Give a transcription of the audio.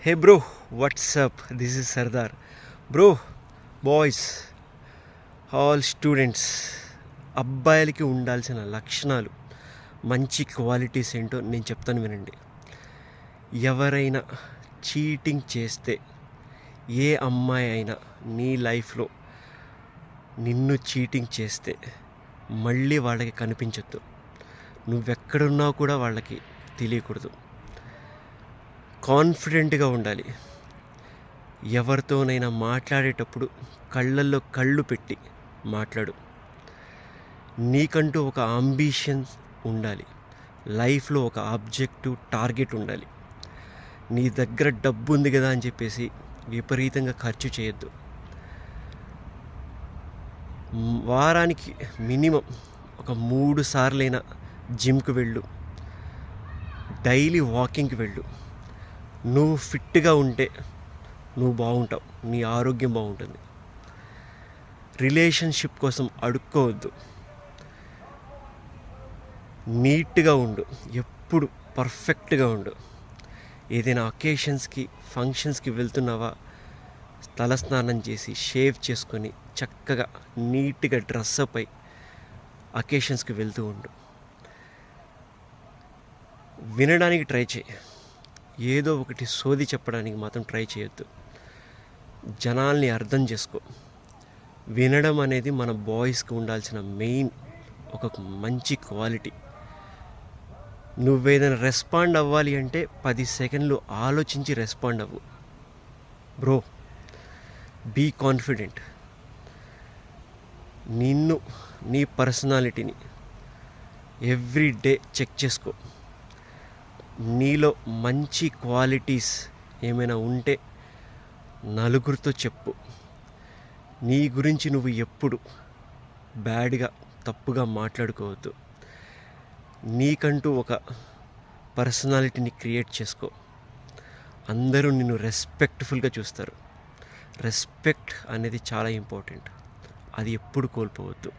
Hey bro, what's up? This is Sardar. Bro, boys, all students, అబ్బాయిలకి ఉండాల్సిన లక్షణాలు, మంచి క్వాలిటీస్ ఏంటో నేను చెప్తాను వినండి. ఎవరైనా చీటింగ్ చేస్తే, ఏ అమ్మాయి అయినా నీ లైఫ్లో నిన్ను చీటింగ్ చేస్తే మళ్ళీ వాళ్ళకి కనిపించొద్దు. నువ్వెక్కడున్నా కూడా వాళ్ళకి తెలియకూడదు. కాన్ఫిడెంట్గా ఉండాలి. ఎవరితోనైనా మాట్లాడేటప్పుడు కళ్ళల్లో కళ్ళు పెట్టి మాట్లాడు. నీకంటూ ఒక అంబిషన్ ఉండాలి. లైఫ్లో ఒక ఆబ్జెక్టివ్ టార్గెట్ ఉండాలి. నీ దగ్గర డబ్బు ఉంది కదా అని చెప్పేసి విపరీతంగా ఖర్చు చేయొద్దు. వారానికి మినిమం ఒక 3 సార్లైనా జిమ్కి వెళ్ళు, డైలీ వాకింగ్కి వెళ్ళు. నువ్వు ఫిట్గా ఉంటే నువ్వు బాగుంటావు, నీ ఆరోగ్యం బాగుంటుంది. రిలేషన్షిప్ కోసం అడుక్కోవద్దు. నీట్గా ఉండు, ఎప్పుడు పర్ఫెక్ట్గా ఉండు. ఏదైనా అకేషన్స్కి, ఫంక్షన్స్కి వెళ్తున్నావా, తలస్నానం చేసి షేవ్ చేసుకొని చక్కగా నీట్గా డ్రెస్అప్ అయి అకేషన్స్కి వెళ్తూ ఉండు. వినడానికి ట్రై చేయి, ఏదో ఒకటి సోది చెప్పడానికి మాత్రం ట్రై చేయొద్దు. జనాల్ని అర్థం చేసుకో. వినడం అనేది మన బాయ్స్కి ఉండాల్సిన మెయిన్ ఒక మంచి క్వాలిటీ. నువ్వేదైనా రెస్పాండ్ అవ్వాలి అంటే 10 సెకండ్లు ఆలోచించి రెస్పాండ్ అవ్వు. Bro, be confident. నీ పర్సనాలిటీని ఎవ్రీ డే చెక్ చేసుకో. నీలో మంచి క్వాలిటీస్ ఏమైనా ఉంటే నలుగురితో చెప్పు. నీ గురించి నువ్వు ఎప్పుడు బ్యాడ్గా, తప్పుగా మాట్లాడుకోవద్దు. నీకంటూ ఒక పర్సనాలిటీని క్రియేట్ చేసుకో. అందరూ నిన్ను రెస్పెక్ట్ఫుల్గా చూస్తారు. రెస్పెక్ట్ అనేది చాలా ఇంపార్టెంట్. అది ఎప్పుడు కోల్పోవద్దు.